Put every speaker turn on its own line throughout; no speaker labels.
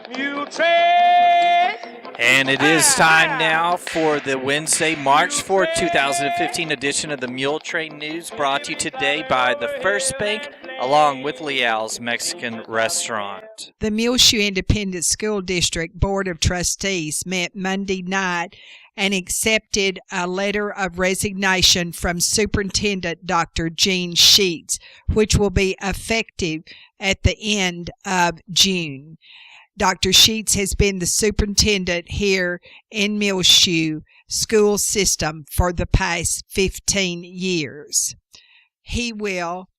Muletrain!
And it is time now for the Wednesday, March 4th, 2015 edition of the Muletrain News, brought to you today by the First Bank, along with Leal's Mexican Restaurant.
The Muleshoe Independent School District Board of Trustees met Monday night and accepted a letter of resignation from Superintendent Dr. Gene Sheets, which will be effective at the end of June. Dr. Sheets has been the superintendent here in Muleshoe school system for the past 15 years. He will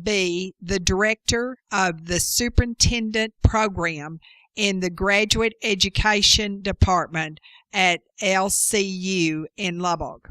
be the director of the superintendent program in the graduate education department at LCU in Lubbock.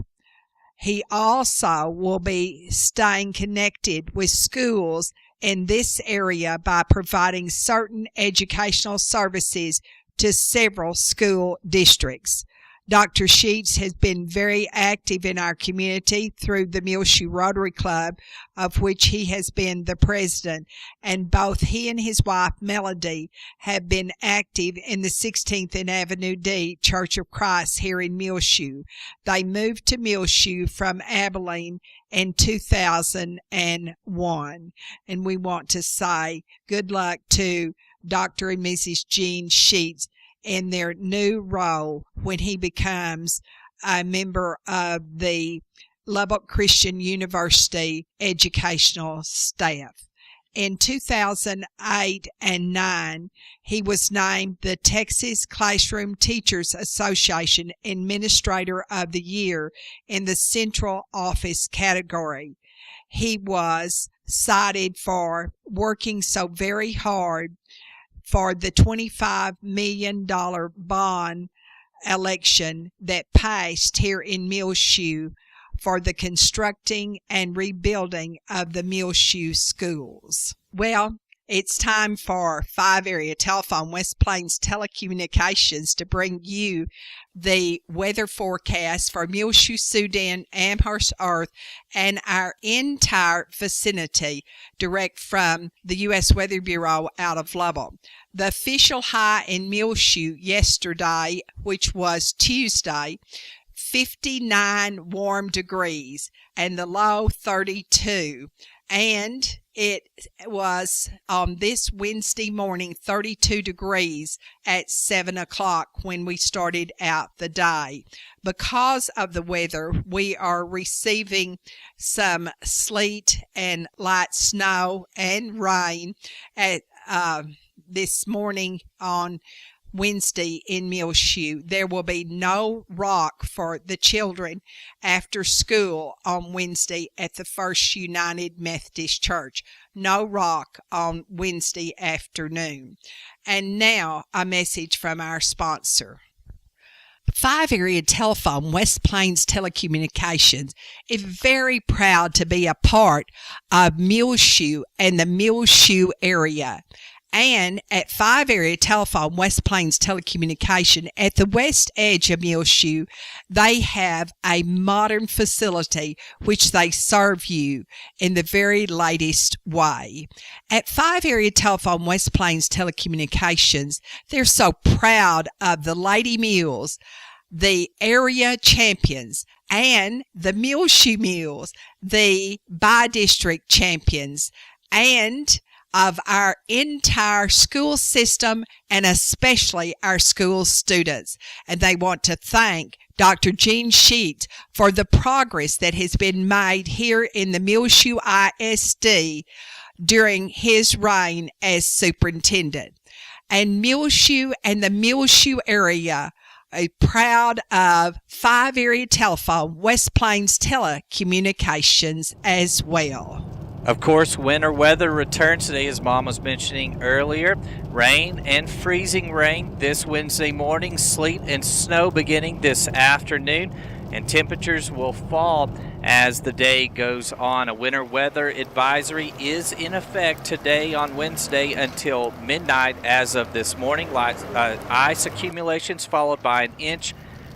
He also will be staying connected with schools in this area by providing certain educational services to several school districts. Dr. Sheets has been very active in our community through the Muleshoe Rotary Club, of which he has been the president, and both he and his wife, Melody, have been active in the 16th and Avenue D Church of Christ here in Muleshoe. They moved to Muleshoe from Abilene in 2001, and we want to say good luck to Dr. and Mrs. Gene Sheets in their new role when he becomes a member of the Lubbock Christian University educational staff. In 2008 and 9, he was named the Texas Classroom Teachers Association Administrator of the Year in the Central Office category. He was cited for working so very hard for the $25 million bond election that passed here in Muleshoe for the constructing and rebuilding of the Muleshoe schools. Well, it's time for 5 Area Telephone West Plains Telecommunications to bring you the weather forecast for Muleshoe, Sudan, Amherst, Earth, and our entire vicinity, direct from the U.S. Weather Bureau out of Lubbock. The official high in Muleshoe yesterday, which was Tuesday, 59 warm degrees, and the low 32. And it was on this Wednesday morning 32 degrees at 7 o'clock when we started out the day. Because of the weather, we are receiving some sleet and light snow and rain at this morning on Wednesday in Muleshoe. There will be no rock for the children after school on Wednesday at the First United Methodist Church. No rock on Wednesday afternoon. And now a message from our sponsor. 5 Area Telephone West Plains Telecommunications is very proud to be a part of Muleshoe and the Muleshoe area. And at 5 Area Telephone West Plains Telecommunication at the west edge of Muleshoe, they have a modern facility which they serve you in the very latest way. At 5 Area Telephone West Plains Telecommunications, they're so proud of the Lady Mules, the area champions, and the Muleshoe Mules, the by-district champions, and of our entire school system and especially our school students. And they want to thank Dr. Gene Sheets for the progress that has been made here in the Muleshoe ISD during his reign as superintendent. And Muleshoe and the Muleshoe area are proud of 5 Area Telephone West Plains Telecommunications as well.
Of course, winter weather returns today, as Mom was mentioning earlier. Rain and freezing rain this Wednesday morning, sleet and snow beginning this afternoon, and temperatures will fall as the day goes on. A winter weather advisory is in effect today on Wednesday until midnight as of this morning. Ice accumulations followed by 1 inch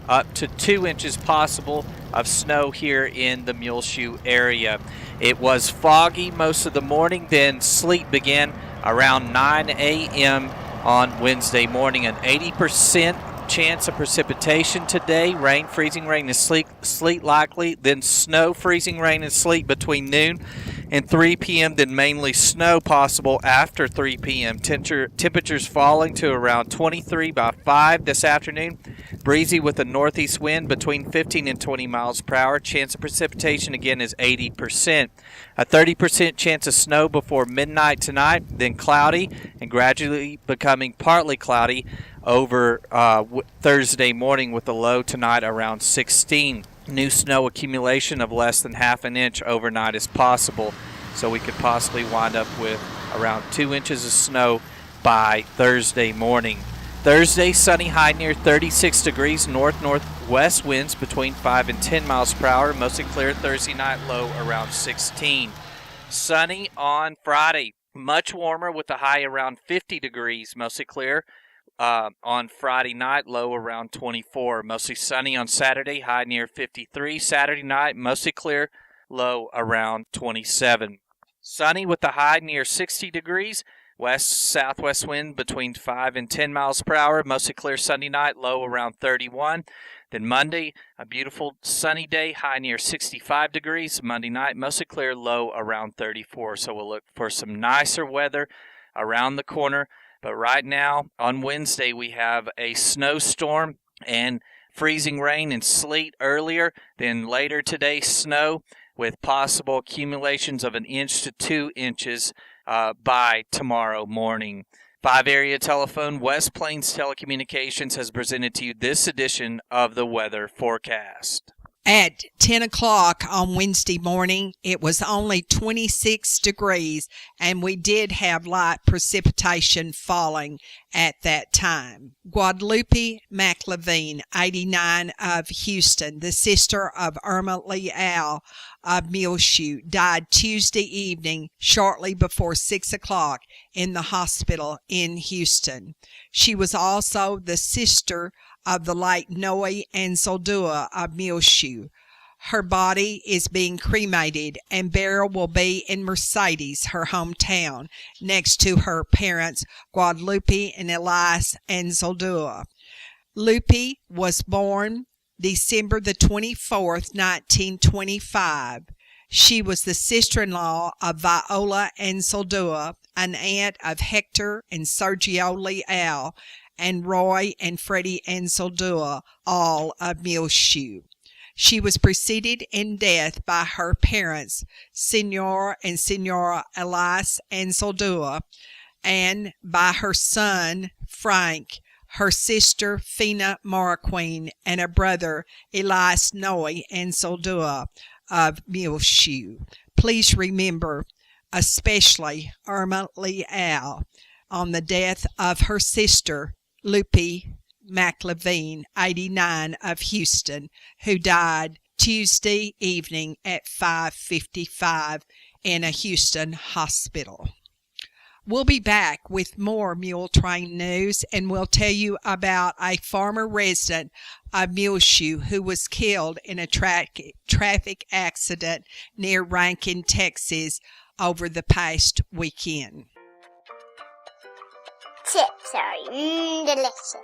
up to 2 inches possible of snow here in the Muleshoe area. It was foggy most of the morning, then sleet began around 9 a.m. on Wednesday morning. An 80% chance of precipitation today. Rain, freezing rain, and sleet likely. Then snow, freezing rain, and sleet between noon and 3 p.m. Then mainly snow possible after 3 p.m. Temperatures falling to around 23 by 5 this afternoon. Breezy with a northeast wind between 15 and 20 miles per hour. Chance of precipitation again is 80%. A 30% chance of snow before midnight tonight. Then cloudy and gradually becoming partly cloudy over Thursday morning with a low tonight around 16. New snow accumulation of less than half an inch overnight is possible, so we could possibly wind up with around 2 inches of snow by Thursday morning. Thursday, sunny, high near 36 degrees, north-northwest winds between 5 and 10 miles per hour, mostly clear. Thursday night, low around 16. Sunny on Friday, much warmer with a high around 50 degrees, mostly clear. On Friday night, low around 24. Mostly sunny on Saturday, high near 53. Saturday night, mostly clear, low around 27. Sunny with a high near 60 degrees. West-southwest wind between 5 and 10 miles per hour. Mostly clear Sunday night, low around 31. Then Monday, a beautiful sunny day, high near 65 degrees. Monday night, mostly clear, low around 34. So we'll look for some nicer weather around the corner. But right now, on Wednesday, we have a snowstorm and freezing rain and sleet earlier. Then later today, snow with possible accumulations of 1 inch to 2 inches by tomorrow morning. 5 area telephone, West Plains Telecommunications has presented to you this edition of the weather forecast.
At 10 o'clock on Wednesday morning, it was only 26 degrees, and we did have light precipitation falling at that time. Guadalupe McLevine, 89, of Houston, the sister of Irma Leal of Muleshoe, died Tuesday evening shortly before 6 o'clock in the hospital in Houston. She was also the sister of the late Noe and Soldua of Muleshoe. Her body is being cremated, and burial will be in Mercedes, her hometown, next to her parents, Guadalupe and Elias and Soldua. Lupe was born December the 24th, 1925. She was the sister-in-law of Viola and Soldua, an aunt of Hector and Sergio Leal, and Roy and Freddie Ansoldua, all of Muleshoe. She was preceded in death by her parents, Senor and Senora Elias Ansoldua, and by her son, Frank, her sister, Fina Marquine, and a brother, Elias Noe Ansoldua of Muleshoe. Please remember, especially Irma Leal, on the death of her sister, Lupe McLevine, 89, of Houston, who died Tuesday evening at 5:55 in a Houston hospital. We'll be back with more Muletrain news, and we'll tell you about a former resident of Muleshoe who was killed in a traffic accident near Rankin, Texas, over the past weekend.
Chips are delicious.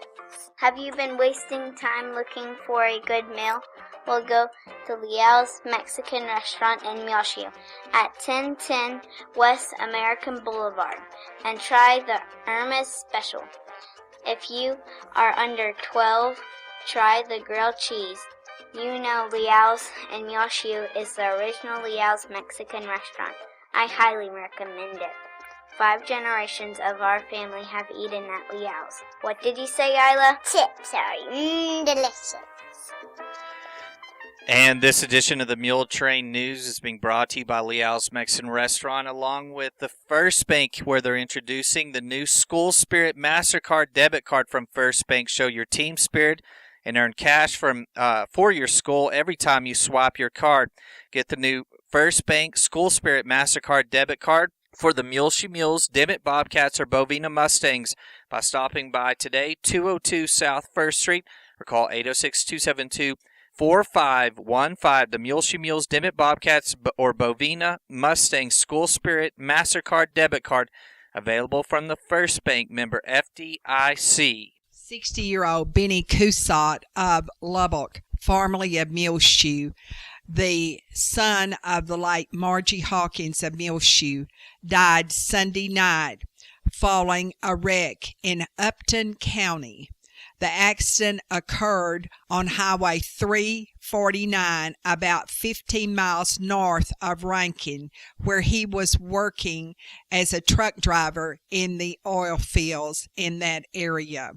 Have you been wasting time looking for a good meal? Well, go to Leal's Mexican Restaurant in Muleshoe at 1010 West American Boulevard and try the Irma's Special. If you are under 12, try the grilled cheese. You know Leal's in Muleshoe is the original Leal's Mexican restaurant. I highly recommend it. 5 generations of our family have eaten at Leal's. What did you say, Isla? Chips are delicious.
And this edition of the Muletrain News is being brought to you by Leal's Mexican Restaurant, along with the First Bank, where they're introducing the new School Spirit MasterCard debit card from First Bank. Show your team spirit and earn cash for your school every time you swap your card. Get the new First Bank School Spirit MasterCard debit card for the Muleshoe Mules, Dimmitt Bobcats, or Bovina Mustangs by stopping by today, 202 South 1st Street, or call 4515. The Muleshoe Mules, Dimmitt Bobcats, or Bovina Mustang School Spirit MasterCard debit card, available from the First Bank, member FDIC.
60-year-old Benny Cusott of Lubbock, formerly of Muleshoe, the son of the late Margie Hawkins of Muleshoe, died Sunday night following a wreck in Upton County. The accident occurred on Highway 349, about 15 miles north of Rankin, where he was working as a truck driver in the oil fields in that area.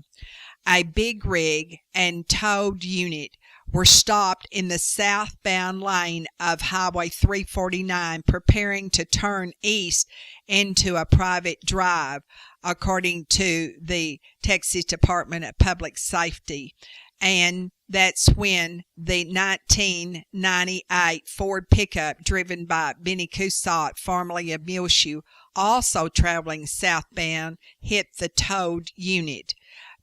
A big rig and towed unit were stopped in the southbound lane of Highway 349, preparing to turn east into a private drive, according to the Texas Department of Public Safety. And that's when the 1998 Ford pickup driven by Benny Cusott, formerly of Muleshoe, also traveling southbound, hit the towed unit.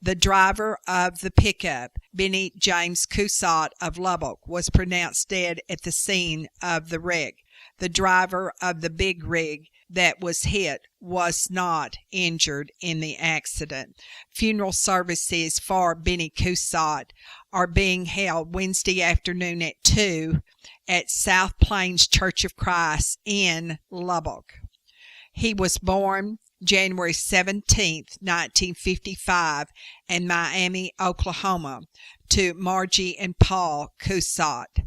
The driver of the pickup, Benny James Cusott of Lubbock, was pronounced dead at the scene of the wreck. The driver of the big rig that was hit was not injured in the accident. Funeral services for Benny Cusott are being held Wednesday afternoon at 2 at South Plains Church of Christ in Lubbock. He was born January 17, 1955, in Miami, Oklahoma, to Margie and Paul Cusott.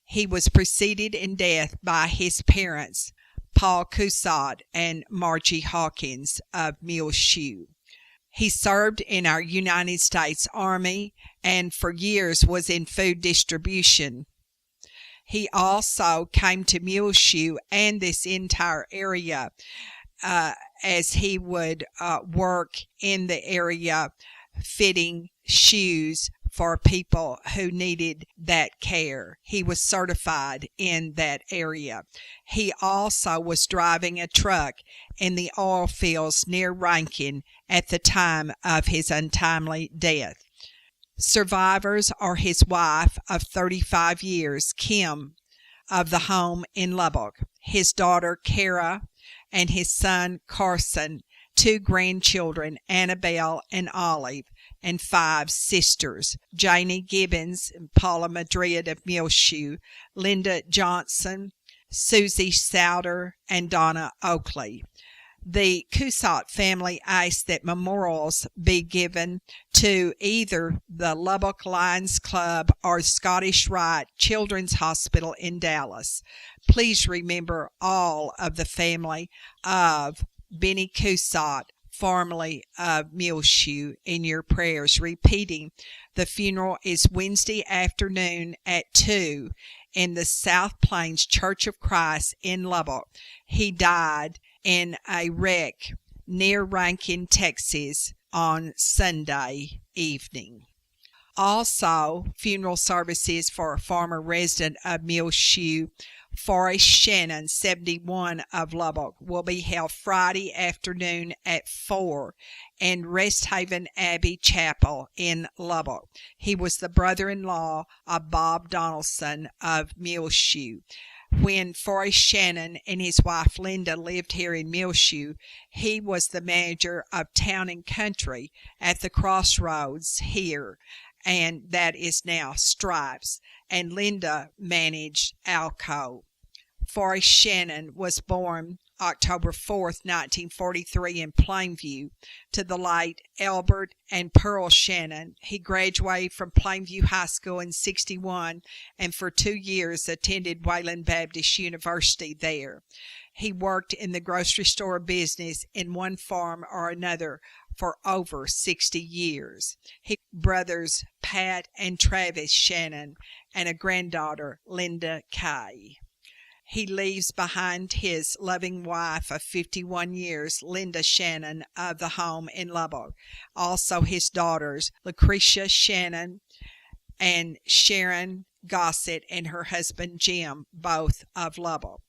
He was preceded in death by his parents, Paul Cusott and Margie Hawkins of Muleshoe. He served in our United States Army and for years was in food distribution. He also came to Muleshoe and this entire area as he would work in the area fitting shoes for people who needed that care. He was certified in that area. He also was driving a truck in the oil fields near Rankin at the time of his untimely death. Survivors are his wife of 35 years, Kim, of the home in Lubbock, his daughter, Kara, and his son, Carson, 2 grandchildren, Annabelle and Olive, and 5 sisters, Janie Gibbons, Paula Madrid of Muleshoe, Linda Johnson, Susie Souter, and Donna Oakley. The Cusott family asked that memorials be given to either the Lubbock Lions Club or Scottish Rite Children's Hospital in Dallas. Please remember all of the family of Benny Cusott, formerly of Muleshoe, in your prayers. Repeating, the funeral is Wednesday afternoon at 2 in the South Plains Church of Christ in Lubbock. He died in a wreck near Rankin, Texas on Sunday evening. Also, funeral services for a former resident of Muleshoe, Forrest Shannon, 71, of Lubbock, will be held Friday afternoon at 4 in Rest Haven Abbey Chapel in Lubbock. He was the brother-in-law of Bob Donaldson of Muleshoe. When Forrest Shannon and his wife Linda lived here in Muleshoe, he was the manager of Town and Country at the crossroads here, and that is now Stripes, and Linda managed Alco. Forrest Shannon was born October 4th, 1943 in Plainview to the late Albert and Pearl Shannon. He graduated from Plainview High School in 1961 and for 2 years attended Wayland Baptist University there. He worked in the grocery store business in one form or another for over 60 years. His brothers Pat and Travis Shannon and a granddaughter, Linda Kay. He leaves behind his loving wife of 51 years, Linda Shannon, of the home in Lubbock. Also his daughters, Lucretia Shannon and Sharon Gossett, and her husband Jim, both of Lubbock.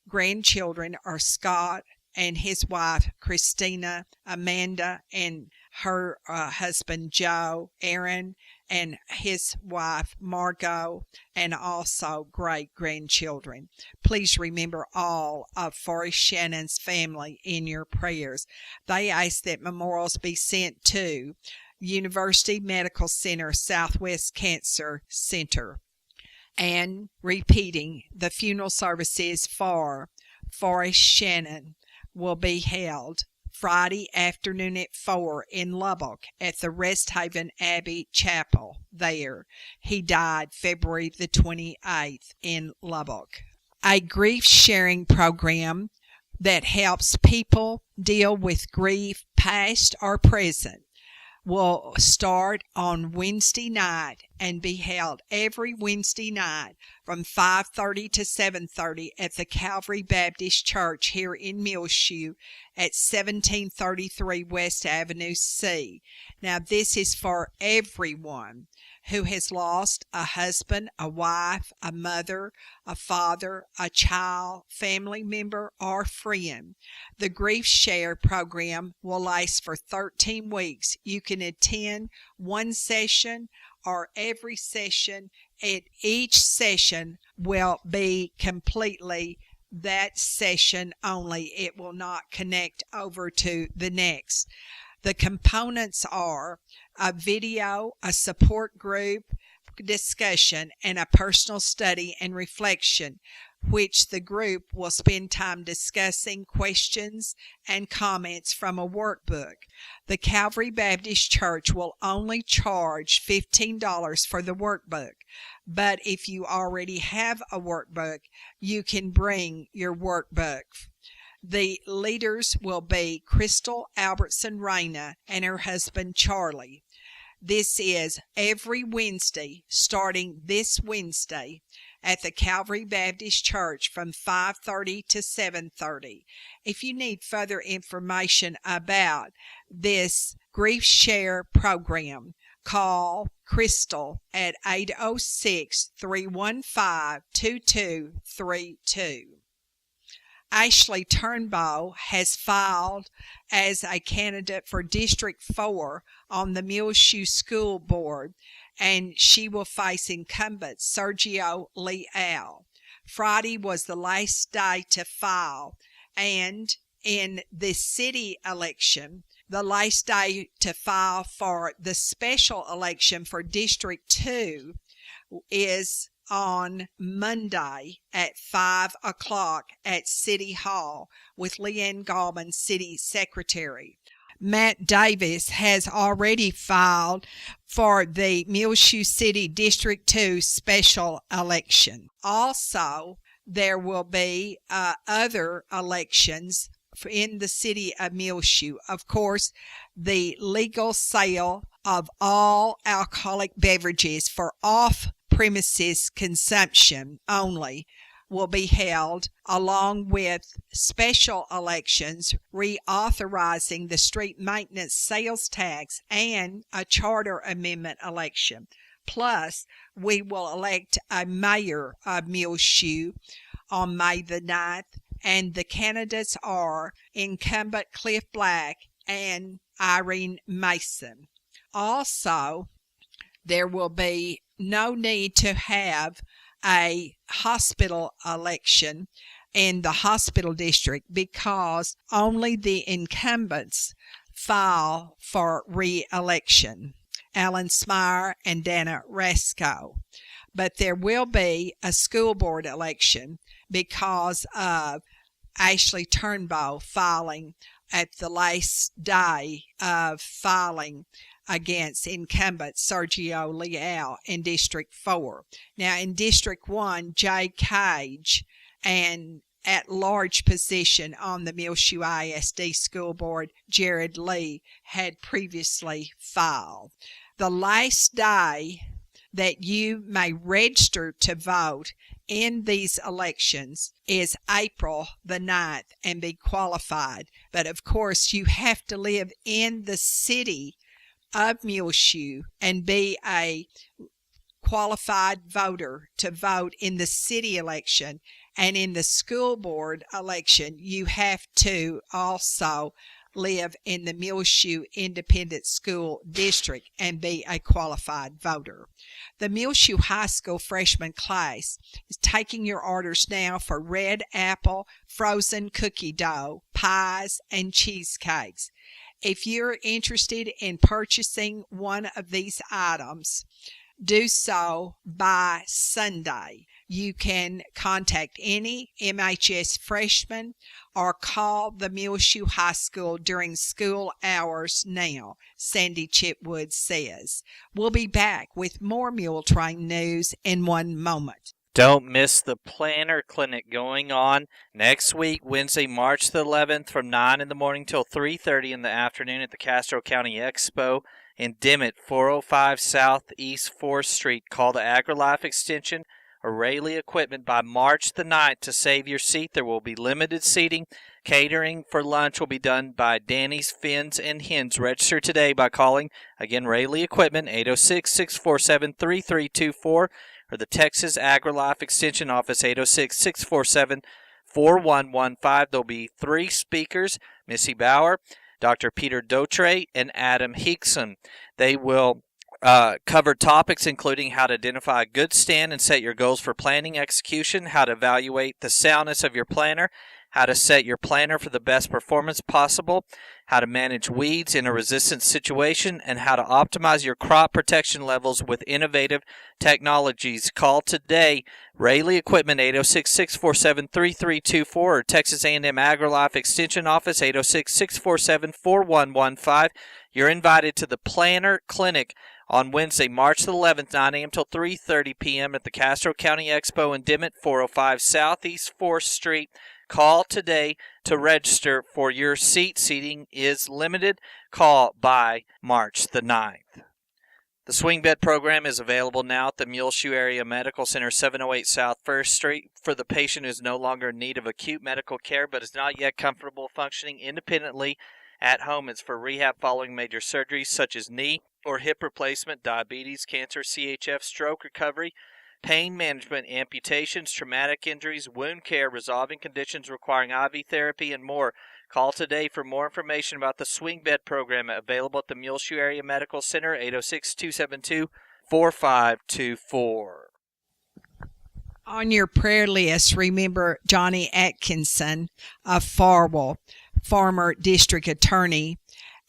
Grandchildren are Scott and his wife Christina, Amanda and her husband Joe, Aaron and his wife Margot, and also great-grandchildren. Please remember all of Forrest Shannon's family in your prayers. They ask that memorials be sent to University Medical Center, Southwest Cancer Center. And repeating, the funeral services for Forrest Shannon will be held Friday afternoon at 4 in Lubbock at the Rest Haven Abbey Chapel there. He died February the 28th in Lubbock. A grief sharing program that helps people deal with grief, past or present, will start on Wednesday night and be held every Wednesday night from 5:30 to 7:30 at the Calvary Baptist Church here in Muleshoe at 1733 West Avenue C. Now, this is for everyone who has lost a husband, a wife, a mother, a father, a child, family member, or friend. The Grief Share program will last for 13 weeks. You can attend one session or every session, and each session will be completely that session only. It will not connect over to the next. The components are a video, a support group discussion, and a personal study and reflection, which the group will spend time discussing questions and comments from a workbook. The Calvary Baptist Church will only charge $15 for the workbook, but if you already have a workbook, you can bring your workbook. The leaders will be Crystal Albertson Reyna and her husband Charlie. This is every Wednesday, starting this Wednesday, at the Calvary Baptist Church from 5:30 to 7:30. If you need further information about this Grief Share program, call Crystal at 806-315-2232. Ashley Turnbow has filed as a candidate for District 4 on the Muleshoe School Board, and she will face incumbent Sergio Leal. Friday was the last day to file, and in the city election, the last day to file for the special election for District 2 is on Monday at 5 o'clock at City Hall with Leanne Gallman, City Secretary. Matt Davis has already filed for the Muleshoe City District 2 special election. Also, there will be other elections in the city of Muleshoe. Of course, the legal sale of all alcoholic beverages for off-premises consumption only will be held, along with special elections reauthorizing the street maintenance sales tax and a charter amendment election. Plus, we will elect a mayor of Muleshoe on May the 9th, and the candidates are incumbent Cliff Black and Irene Mason. Also, there will be no need to have a hospital election in the hospital district because only the incumbents file for re-election, Alan Smyer and Dana Rasco. But there will be a school board election because of Ashley Turnbow filing at the last day of filing against incumbent Sergio Leal in District 4. Now, in District 1, Jay Cage, an at-large position on the Muleshoe ISD School Board, Jared Lee, had previously filed. The last day that you may register to vote in these elections is April the 9th and be qualified. But, of course, you have to live in the city of Muleshoe and be a qualified voter to vote in the city election. And in the school board election, you have to also live in the Muleshoe Independent School District and be a qualified voter. The Muleshoe High School freshman class is taking your orders now for red apple frozen cookie dough, pies, and cheesecakes. If you're interested in purchasing one of these items, do so by Sunday. You can contact any MHS freshman or call the Muleshoe High School during school hours now, Sandy Chipwood says. We'll be back with more Muletrain news in one moment.
Don't miss the planner clinic going on next week, Wednesday, March the 11th, from 9 in the morning till 3:30 in the afternoon at the Castro County Expo in Dimmitt, 405 Southeast 4th Street. Call the AgriLife Extension or Rayleigh Equipment by March the 9th to save your seat. There will be limited seating. Catering for lunch will be done by Danny's Fins and Hens. Register today by calling, again, Rayleigh Equipment, 806-647-3324, or the Texas AgriLife Extension Office, 806-647-4115. There'll be 3 speakers, Missy Bauer, Dr. Peter Dotre, and Adam Hickson. They will cover topics including how to identify a good stand and set your goals for planting execution, how to evaluate the soundness of your planter, how to set your planter for the best performance possible, how to manage weeds in a resistant situation, and how to optimize your crop protection levels with innovative technologies. Call today, Rayleigh Equipment, 806-647-3324, or Texas A&M AgriLife Extension Office, 806-647-4115. You're invited to the Planner Clinic on Wednesday, March the 11th, 9 a.m. till 3:30 p.m. at the Castro County Expo in Dimmitt, 405 Southeast 4th Street. Call today to register for your seat. Seating is limited. Call by March the 9th. The swing bed program is available now at the Muleshoe Area Medical Center, 708 South 1st Street, for the patient who is no longer in need of acute medical care but is not yet comfortable functioning independently at home. It's for rehab following major surgeries such as knee or hip replacement, diabetes, cancer, CHF, stroke recovery, pain management, amputations, traumatic injuries, wound care, resolving conditions requiring IV therapy, and more. Call today for more information about the swing bed program available at the Muleshoe Area Medical Center, 806-272-4524.
On your prayer list, remember Johnny Atkinson of Farwell, former district attorney,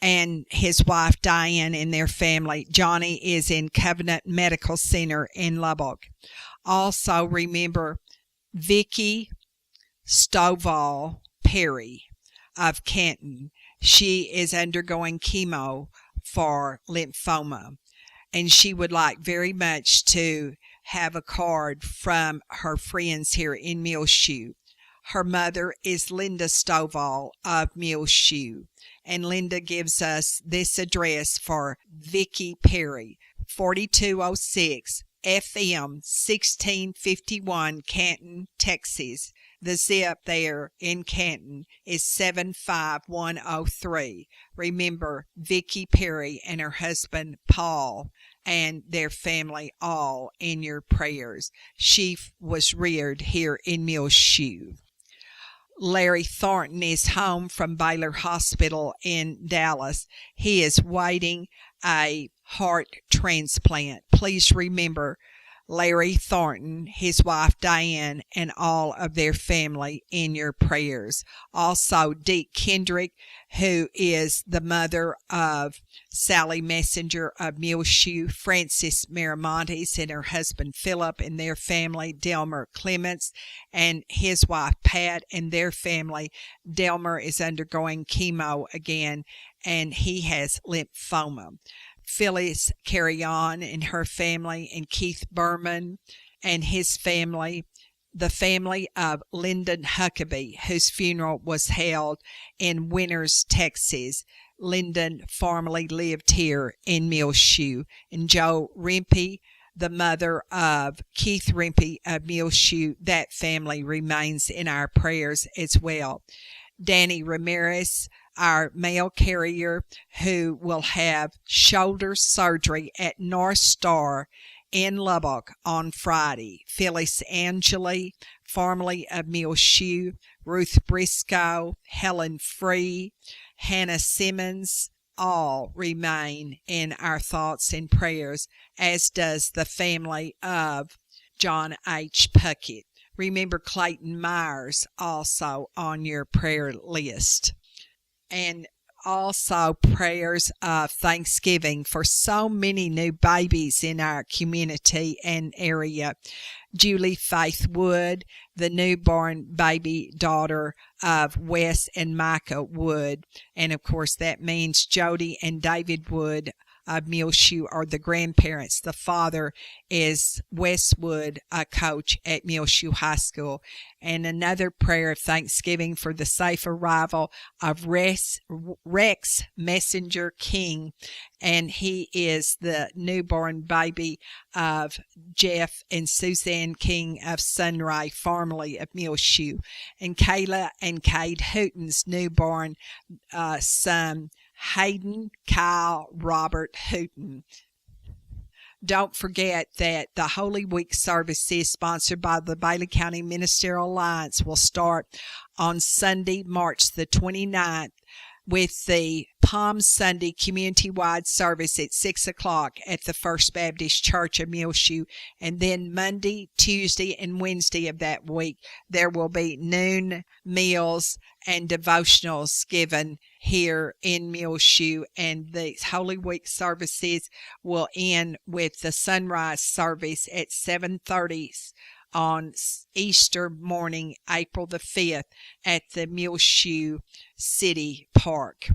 and his wife Diane and their family. Johnny is in Covenant Medical Center in Lubbock. Also remember Vicki Stovall Perry of Canton. She is undergoing chemo for lymphoma, and she would like very much to have a card from her friends here in Muleshoe. Her mother is Linda Stovall of Muleshoe, and Linda gives us this address for Vicki Perry, 4206 FM 1651, Canton, Texas. The zip there in Canton is 75103. Remember Vicki Perry and her husband Paul and their family all in your prayers. She was reared here in Muleshoe. Larry Thornton is home from Baylor Hospital in Dallas. He is waiting a heart transplant. Please remember Larry Thornton, his wife Diane, and all of their family in your prayers. Also, Deke Kendrick, who is the mother of Sally Messenger of Muleshoe, Frances Miramontes and her husband Philip and their family, Delmer Clements and his wife Pat and their family. Delmer is undergoing chemo again, and he has lymphoma. Phyllis Carrion and her family, and Keith Berman and his family, the family of Lyndon Huckabee, whose funeral was held in Winters, Texas. Lyndon formerly lived here in Muleshoe. And Joe Rimpey, the mother of Keith Rimpey of Muleshoe, that family remains in our prayers as well. Danny Ramirez, our mail carrier, who will have shoulder surgery at North Star in Lubbock on Friday. Phyllis Angeli, formerly of Muleshoe, Ruth Briscoe, Helen Free, Hannah Simmons, all remain in our thoughts and prayers, as does the family of John H. Puckett. Remember Clayton Myers also on your prayer list. And also prayers of thanksgiving for so many new babies in our community and area. Julie Faith Wood, the newborn baby daughter of Wes and Micah Wood. And of course, that means Jody and David Wood of Muleshoe are the grandparents. The father is Wes Wood, a coach at Muleshoe High School. And another prayer of thanksgiving for the safe arrival of Rex Messenger King. And he is the newborn baby of Jeff and Suzanne King of Sunray, formerly of Muleshoe. And Kayla and Cade Hooten's newborn son, Hayden Kyle Robert Hooten. Don't forget that the Holy Week services sponsored by the Bailey County Ministerial Alliance will start on Sunday, March the 29th, with the Palm Sunday community-wide service at 6 o'clock at the First Baptist Church of Muleshoe. And then Monday, Tuesday, and Wednesday of that week, there will be noon meals and devotionals given here in Muleshoe. And the Holy Week services will end with the sunrise service at 7:30 on Easter morning, April the 5th, at the Muleshoe City Park.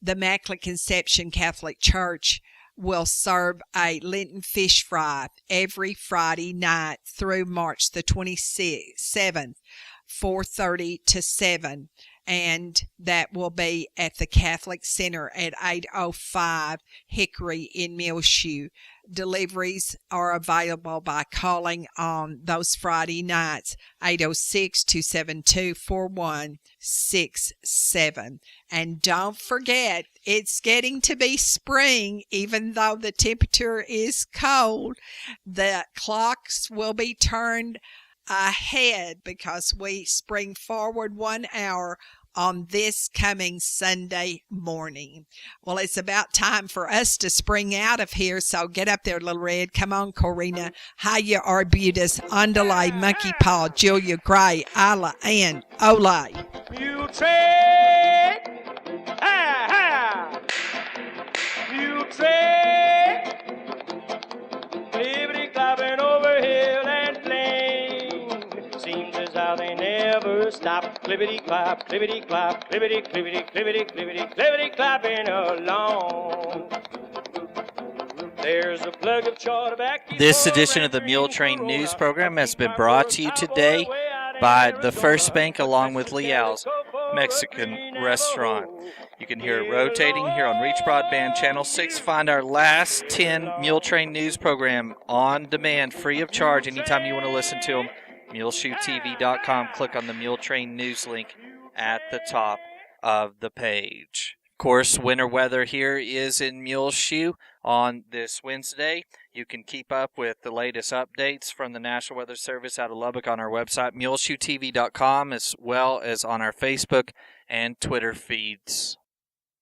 The Immaculate Conception Catholic Church will serve a Lenten fish fry every Friday night through March the 27th, 4:30 to 7. And that will be at the Catholic Center at 805 Hickory in Muleshoe. Deliveries are available by calling on those Friday nights, 806-272-4167. And don't forget, it's getting to be spring, even though the temperature is cold. The clocks will be turned ahead because we spring forward 1 hour on this coming Sunday morning. Well, it's about time for us to spring out of here, so get up there, Little Red. Come on, Corina. Hiya, Arbutus, Andalay, Monkey Paw, Julia Gray, Isla, and Olay.
Muletrain, Muletrain, liberty climbing over hill and plain. Seems as how they never stop. Clippity clap, clippity clap, clippity, clippity, clippity, clippity, clippity clapping along. There's a plug of tobacco.
This edition of the Muletrain News Program has been brought to you today by the First Bank along with Leal's Mexican Restaurant. You can hear it rotating here on Reach Broadband Channel 6. Find our last 10 Muletrain News Program on demand, free of charge, anytime you want to listen to them. MuleshoeTV.com. Click on the Muletrain News link at the top of the page. Of course, winter weather here is in Muleshoe on this Wednesday. You can keep up with the latest updates from the National Weather Service out of Lubbock on our website, MuleshoeTV.com, as well as on our Facebook and Twitter feeds.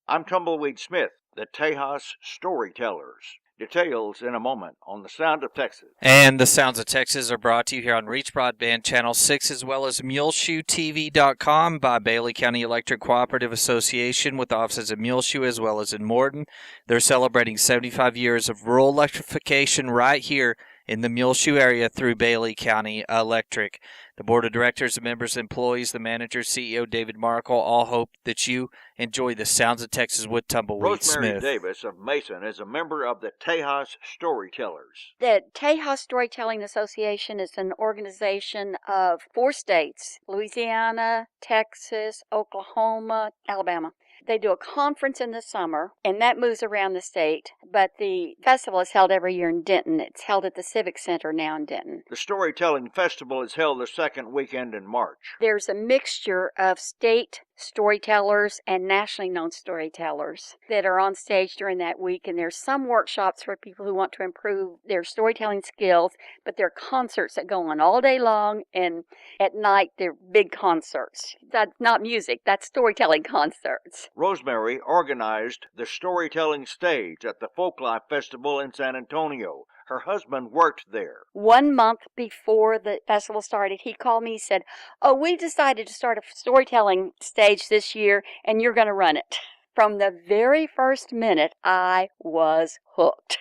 I'm Tumbleweed Smith, the Tejas Storytellers. Details in a moment on The Sound of Texas.
And the Sounds of Texas are brought to you here on Reach Broadband Channel 6, as well as MuleshoeTV.com by Bailey County Electric Cooperative Association, with offices in Muleshoe as well as in Morton. They're celebrating 75 years of rural electrification right here in the Muleshoe area through Bailey County Electric. The board of directors, the members, employees, the manager, CEO David Markle all hope that you enjoy the Sounds of Texas with Tumbleweed
Rosemary
Smith.
Davis of Mason is a member of the Tejas Storytellers.
The Tejas Storytelling Association is an organization of 4 states, Louisiana, Texas, Oklahoma, Alabama. They do a conference in the summer, and that moves around the state, but the festival is held every year in Denton. It's held at the Civic Center now in Denton.
The Storytelling Festival is held the second weekend in March.
There's a mixture of state storytellers and nationally known storytellers that are on stage during that week. And there's some workshops for people who want to improve their storytelling skills, but there are concerts that go on all day long, and at night they're big concerts. That's not music, that's storytelling concerts.
Rosemary organized the storytelling stage at the Folklife Festival in San Antonio. Her husband worked there.
1 month before the festival started, he called me. He said, "Oh, we decided to start a storytelling stage this year, and you're going to run it." From the very first minute, I was hooked.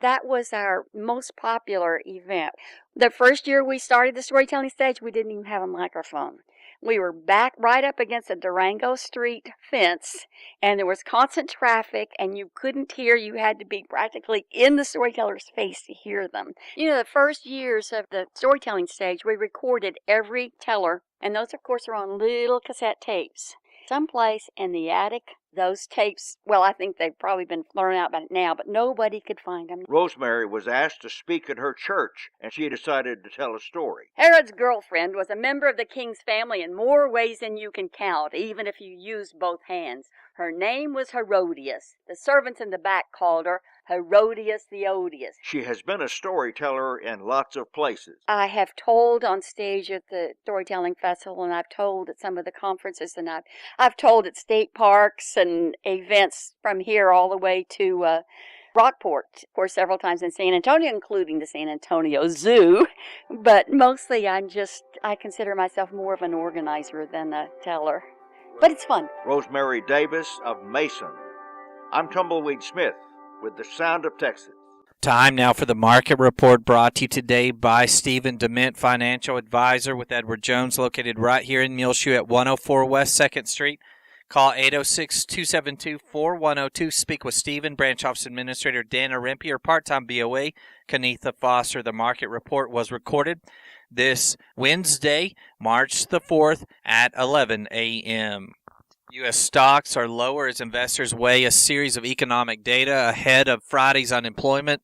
That was our most popular event. The first year we started the storytelling stage, we didn't even have a microphone. We were back right up against a Durango Street fence, and there was constant traffic, and you couldn't hear. You had to be practically in the storyteller's face to hear them. You know, the first years of the storytelling stage, we recorded every teller, and those, of course, are on little cassette tapes. Someplace in the attic, those tapes, well, I think they've probably been thrown out by now, but nobody could find them.
Rosemary was asked to speak at her church, and she decided to tell a story.
Herod's girlfriend was a member of the king's family in more ways than you can count, even if you use both hands. Her name was Herodias. The servants in the back called her Herodias the Odious.
She has been a storyteller in lots of places.
I have told on stage at the Storytelling Festival, and I've told at some of the conferences, and I've told at state parks and events from here all the way to Rockport, of course, several times in San Antonio, including the San Antonio Zoo. But mostly I consider myself more of an organizer than a teller. But it's fun.
Rosemary Davis of Mason. I'm Tumbleweed Smith with the Sound of Texas.
Time now for the market report, brought to you today by Stephen DeMint, financial advisor with Edward Jones, located right here in Muleshoe at 104 West 2nd Street. Call 806-272-4102. Speak with Stephen, Branch Office Administrator Dana Rempe, or part-time BOA Kenitha Foster. The market report was recorded this Wednesday, March the 4th at 11 a.m. U.S. stocks are lower as investors weigh a series of economic data ahead of Friday's employment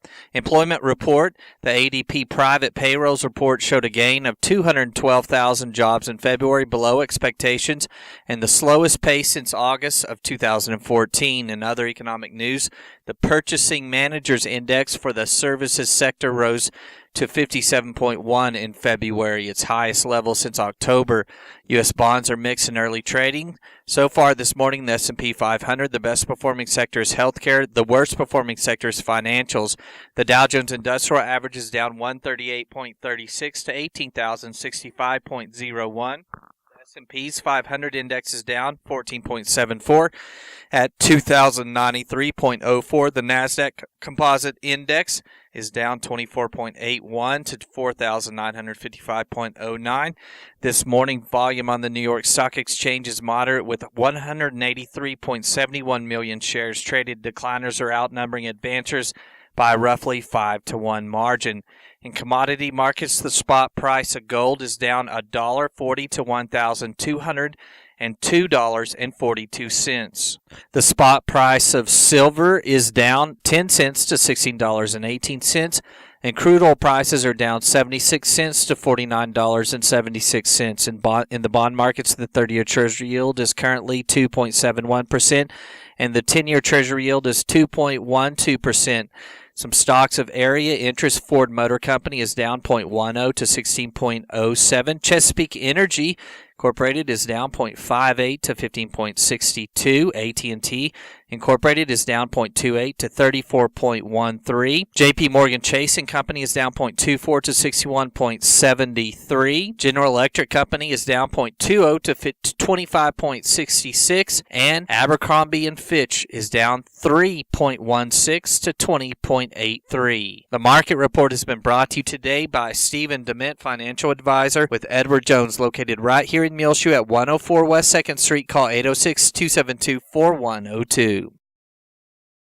report. The ADP private payrolls report showed a gain of 212,000 jobs in February, below expectations, and the slowest pace since August of 2014. In other economic news, the Purchasing Managers Index for the services sector rose to 57.1 in February, its highest level since October. U.S. bonds are mixed in early trading. So far this morning, the S&P 500, the best performing sector is healthcare. The worst performing sector is financials. The Dow Jones Industrial Average is down 138.36 to 18,065.01. S&P's 500 index is down 14.74 at 2,093.04. The NASDAQ Composite Index is down 24.81 to 4,955.09. This morning, volume on the New York Stock Exchange is moderate, with 183.71 million shares traded. Decliners are outnumbering advancers by roughly 5-to-1 margin. In commodity markets, the spot price of gold is down $1.40 to $1,202.42. The spot price of silver is down 10 cents to $16.18, and crude oil prices are down 76 cents to $49.76. In the bond markets, the 30-year Treasury yield is currently 2.71%, and the 10-year Treasury yield is 2.12%. Some stocks of area interest: Ford Motor Company is down 0.10 to 16.07. Chesapeake Energy Incorporated is down 0.58 to 15.62. AT&T Incorporated is down 0.28 to 34.13. JP Morgan Chase and Company is down 0.24 to 61.73. General Electric Company is down 0.20 to 25.66. And Abercrombie and Fitch is down 3.16 to 20.83. The market report has been brought to you today by Stephen DeMint, financial advisor with Edward Jones, located right here in Muleshoe at 104 West 2nd Street. Call 806-272-4102.